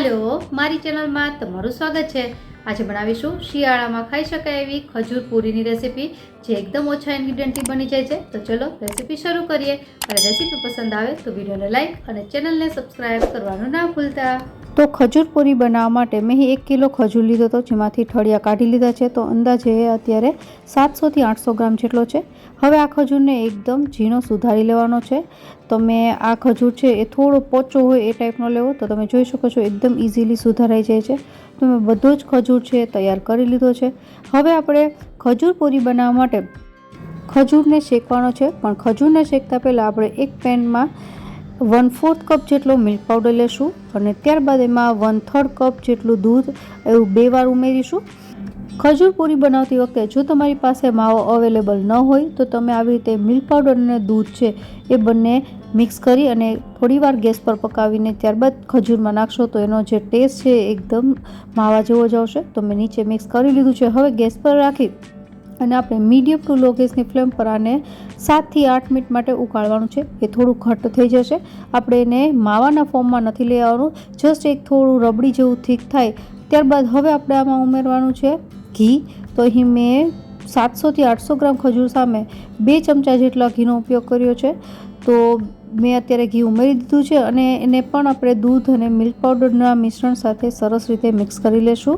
હાલો, મારી ચેનલમાં તમારું સ્વાગત છે। આજે બનાવીશું શિયાળામાં ખાઈ શકાય એવી ખજૂર પૂરીની રેસીપી, જે એકદમ ઓછા ઇન્ગ્રીડિયન્ટથી બની જાય છે। તો ચલો રેસીપી શરૂ કરીએ। અને રેસીપી પસંદ આવે તો વિડીયોને લાઈક અને ચેનલને સબસ્ક્રાઈબ કરવાનું ના ભૂલતા। તો ખજૂર પૂરી બનાવવા માટે મેં 1 કિલો ખજૂર લીધો હતો, જેમાંથી ઠળિયા કાઢી લીધા છે। તો અંદાજે અત્યારે 700 થી 800 ગ્રામ જેટલો છે। હવે આ ખજૂરને એકદમ ઝીણો સુધારી લેવાનો છે। તમે આ ખજૂર છે એ થોડો પોચો હોય એ ટાઈપનો લેવો, તો તમે જોઈ શકો છો એકદમ ઇઝીલી સુધારાઈ જાય છે। તો મેં બધો જ ખજૂર છે તૈયાર કરી લીધો છે। હવે આપણે ખજૂર પૂરી બનાવવા માટે ખજૂરને શેકવાનો છે, પણ ખજૂરને શેકતા પહેલાં આપણે એક પેનમાં 1/4 કપ જેટલો મિલ્ક પાવડર લેશું અને ત્યારબાદ એમાં 1/3 કપ જેટલું દૂધ એવું 2 વાર ઉમેરીશું। ખજૂર પૂરી બનાવતી વખતે જો તમારી પાસે માવો અવેલેબલ ન હોય તો તમે આવી રીતે મિલ્ક પાવડર અને દૂધ છે એ બંને મિક્સ કરી અને થોડીવાર ગેસ પર પકાવીને ત્યારબાદ ખજૂરમાં નાખશો તો એનો જે ટેસ્ટ છે એકદમ માવા જેવો જ આવશે। તો મેં નીચે મિક્સ કરી લીધું છે। હવે ગેસ પર રાખી અને આપણે મીડિયમ ટુ લો ગેસની ફ્લેમ પર આને 7 થી 8 મિનિટ માટે ઉકાળવાનું છે। એ થોડું ઘટ્ટ થઈ જશે, આપણે એને માવાના ફોર્મમાં નથી લઈ આવવાનું, જસ્ટ એક થોડું રબડી જેવું થીક થાય ત્યારબાદ હવે આપણે આમાં ઉમેરવાનું છે ઘી। તો અહીં મેં 700 થી 800 ગ્રામ ખજૂર સામે 2 ચમચા જેટલા ઘીનો ઉપયોગ કર્યો છે। તો મેં અત્યારે ઘી ઉમેરી દીધું છે અને એને પણ આપણે દૂધ અને મિલ્ક પાવડરના મિશ્રણ સાથે સરસ રીતે મિક્સ કરી લેશું।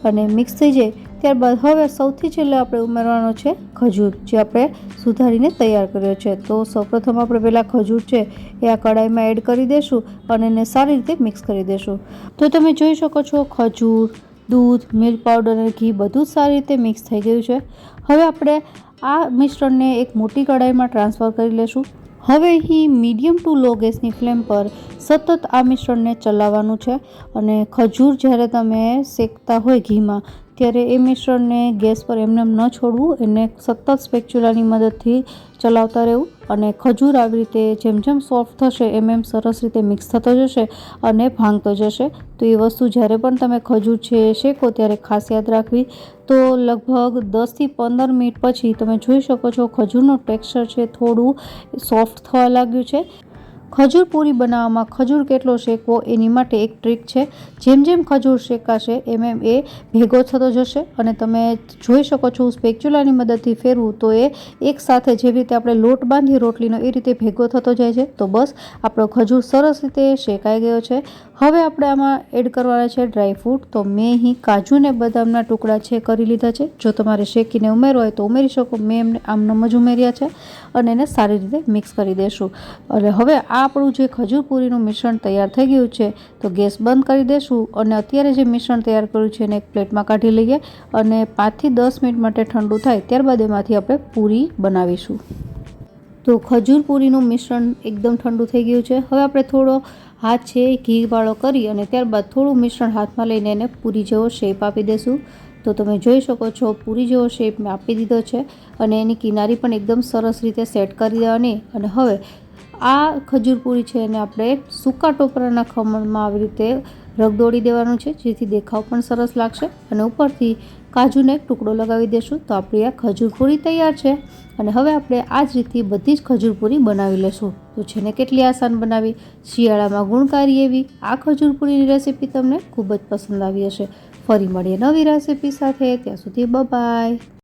અને મિક્સ થઈ જાય ત્યારબાદ હવે સૌથી છેલ્લે આપણે ઉમેરવાનો છે ખજૂર, જે આપણે સુધારીને તૈયાર કર્યો છે। તો સૌપ્રથમ આપણે પહેલાં ખજૂર છે એ આ કડાઈમાં એડ કરી દઈશું અને એને સારી રીતે મિક્સ કરી દઈશું। તો તમે જોઈ શકો છો ખજૂર, દૂધ, મિલ્ક પાવડર અને ઘી બધું જ સારી રીતે મિક્સ થઈ ગયું છે। હવે આપણે આ મિશ્રણને એક મોટી કડાઈમાં ટ્રાન્સફર કરી લેશું। હવે અહીં મીડિયમ ટુ લો ગેસની ફ્લેમ પર સતત આ મિશ્રણને ચલાવવાનું છે અને ખજૂર જ્યારે તમે શેકતા હોય ઘીમાં ત્યારે એ મિશ્રણને ગેસ પર એમને ન છોડવું, એને સતત સ્પેચ્યુલાની મદદથી ચલાવતા રહેવું અને ખજૂર આવી રીતે જેમ જેમ સોફ્ટ થશે એમ સરસ રીતે મિક્સ થતો જશે અને ભાંગતો જશે। તો એ વસ્તુ જ્યારે પણ તમે ખજૂર છે શેકો ત્યારે ખાસ યાદ રાખવી। તો લગભગ 10 થી 15 મિનિટ પછી તમે જોઈ શકો છો ખજૂરનું ટેક્સચર છે થોડું સોફ્ટ થવા લાગ્યું છે। ખજૂર પૂરી બનાવવામાં ખજૂર કેટલો શેકવો એની માટે એક ટ્રીક છે। જેમ જેમ ખજૂર શેકાશે એમ એ ભેગો થતો જશે અને તમે જોઈ શકો છો સ્પેચ્યુલાની મદદથી ફેરવું તો એ એક સાથે જેવી રીતે આપણે લોટ બાંધીએ રોટલીનો એ રીતે ભેગો થતો જાય છે। તો બસ આપણો ખજૂર સરસ રીતે શેકાઈ ગયો છે। હવે આપણે આમાં એડ કરવાના છે ડ્રાયફ્રૂટ। તો મેં અહીં કાજુ ને બદામના ટુકડા છે કરી લીધા છે, જો તમારે શેકીને ઉમેરવા હોય તો ઉમેરી શકો, મેં એમને આમનામ જ ઉમેર્યા છે અને એને સારી રીતે મિક્સ કરી દઈશું। અને હવે આ આપણું જે ખજૂર પૂરીનું મિશ્રણ તૈયાર થઈ ગયું છે તો ગેસ બંધ કરી દઈશું અને અત્યારે જે મિશ્રણ તૈયાર કર્યું છે એને એક પ્લેટમાં કાઢી લઈએ અને 5 થી 10 મિનિટ માટે ઠંડુ થાય ત્યારબાદ એમાંથી આપણે પૂરી બનાવીશું। તો ખજૂર પૂરીનું મિશ્રણ એકદમ ઠંડુ થઈ ગયું છે। હવે આપણે થોડો હાથ છે ઘીવાળો કરી અને ત્યારબાદ થોડું મિશ્રણ હાથમાં લઈને એને પૂરી જેવો શેપ આપી દઈશું। તો તમે જોઈ શકો છો પૂરી જેવો શેપ મેં આપી દીધો છે અને એની કિનારી પણ એકદમ સરસ રીતે સેટ કરી દેવાની। અને હવે આ ખજૂર પૂરી છે એને આપણે સૂકા ટોપરાના ખમણમાં આવી રીતે રગદોળી દેવાનું છે, જેથી દેખાવ પણ સરસ લાગશે અને ઉપરથી કાજુને એક ટુકડો લગાવી દઈશું। તો આપણી આ ખજૂર પૂરી તૈયાર છે અને હવે આપણે આ જ રીતે બધી જ ખજૂર પૂરી બનાવી લેશું। તો છે ને કેટલી આસાન બનાવી, શિયાળામાં ગુણકારી એવી આ ખજૂર પૂરીની રેસીપી તમને ખૂબ જ પસંદ આવી હશે। ફરી મળીએ નવી રેસીપી સાથે, ત્યાં સુધી બાય બાય।